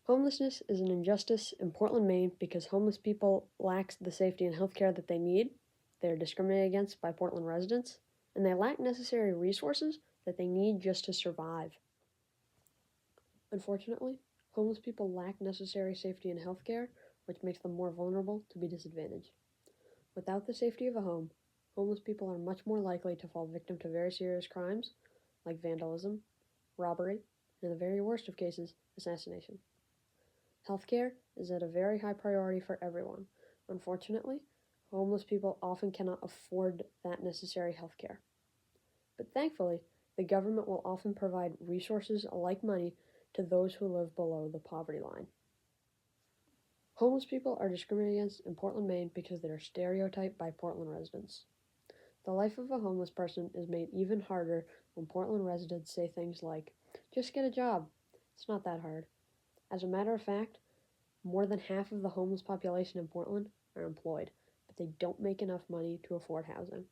Homelessness is an injustice in Portland, Maine because homeless people lack the safety and health care that they need, they are discriminated against by Portland residents, and they lack necessary resources that they need just to survive. Unfortunately, homeless people lack necessary safety and health care, which makes them more vulnerable to be disadvantaged. Without the safety of a home, homeless people are much more likely to fall victim to very serious crimes like vandalism, robbery, and in the very worst of cases, assassination. Healthcare is at a very high priority for everyone. Unfortunately, homeless people often cannot afford that necessary healthcare. But thankfully, the government will often provide resources like money to those who live below the poverty line. Homeless people are discriminated against in Portland, Maine because they are stereotyped by Portland residents. The life of a homeless person is made even harder when Portland residents say things like, "Just get a job. It's not that hard." As a matter of fact, more than half of the homeless population in Portland are employed, but they don't make enough money to afford housing.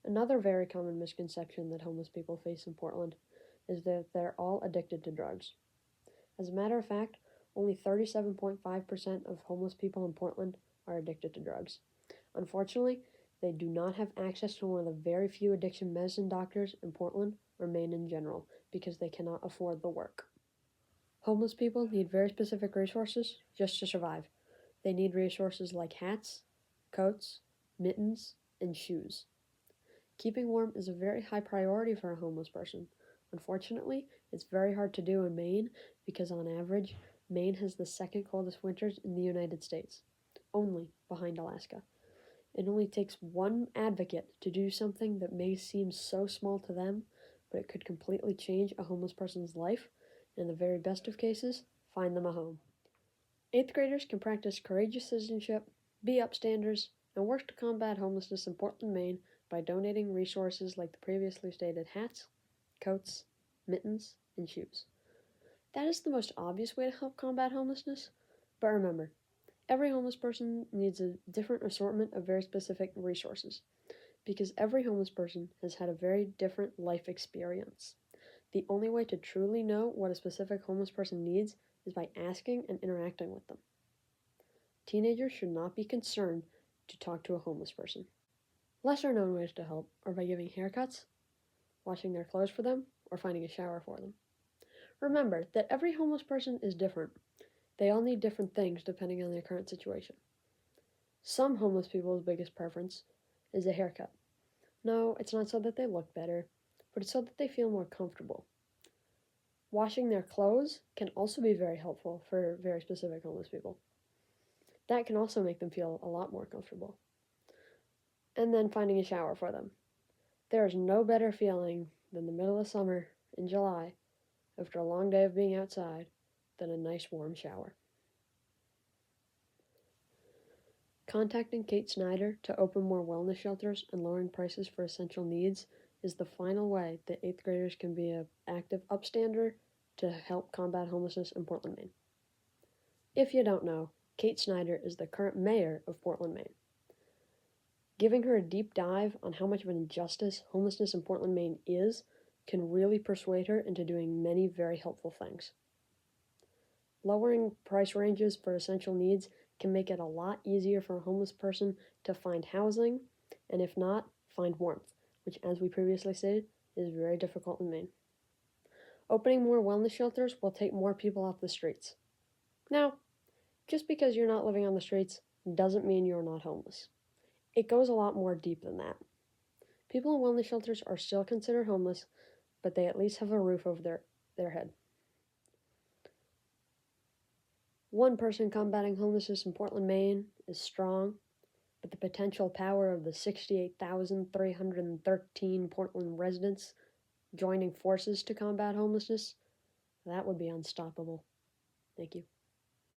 Another very common misconception that homeless people face in Portland is that they're all addicted to drugs. As a matter of fact, only 37.5% of homeless people in Portland are addicted to drugs. Unfortunately, they do not have access to one of the very few addiction medicine doctors in Portland or Maine in general because they cannot afford the work. Homeless people need very specific resources just to survive. They need resources like hats, coats, mittens, and shoes. Keeping warm is a very high priority for a homeless person. Unfortunately, it's very hard to do in Maine because on average, Maine has the second coldest winters in the United States, only behind Alaska. It only takes one advocate to do something that may seem so small to them, but it could completely change a homeless person's life, and in the very best of cases, find them a home. 8th graders can practice courageous citizenship, be upstanders, and work to combat homelessness in Portland, Maine by donating resources like the previously stated hats, coats, mittens, and shoes. That is the most obvious way to help combat homelessness, but remember, every homeless person needs a different assortment of very specific resources, because every homeless person has had a very different life experience. The only way to truly know what a specific homeless person needs is by asking and interacting with them. Teenagers should not be concerned to talk to a homeless person. Lesser known ways to help are by giving haircuts, washing their clothes for them, or finding a shower for them. Remember that every homeless person is different. They all need different things depending on their current situation. Some homeless people's biggest preference is a haircut. No, it's not so that they look better, but it's so that they feel more comfortable. Washing their clothes can also be very helpful for very specific homeless people. That can also make them feel a lot more comfortable. And then finding a shower for them. There is no better feeling than the middle of summer in July, after a long day of being outside, than a nice warm shower. Contacting Kate Snyder to open more wellness shelters and lowering prices for essential needs is the final way that 8th graders can be an active upstander to help combat homelessness in Portland, Maine. If you don't know, Kate Snyder is the current mayor of Portland, Maine. Giving her a deep dive on how much of an injustice homelessness in Portland, Maine is can really persuade her into doing many very helpful things. Lowering price ranges for essential needs can make it a lot easier for a homeless person to find housing, and if not, find warmth, which, as we previously stated, is very difficult in Maine. Opening more wellness shelters will take more people off the streets. Now, just because you're not living on the streets doesn't mean you're not homeless. It goes a lot more deep than that. People in wellness shelters are still considered homeless, but they at least have a roof over their head. One person combating homelessness in Portland, Maine is strong, but the potential power of the 68,313 Portland residents joining forces to combat homelessness, that would be unstoppable. Thank you.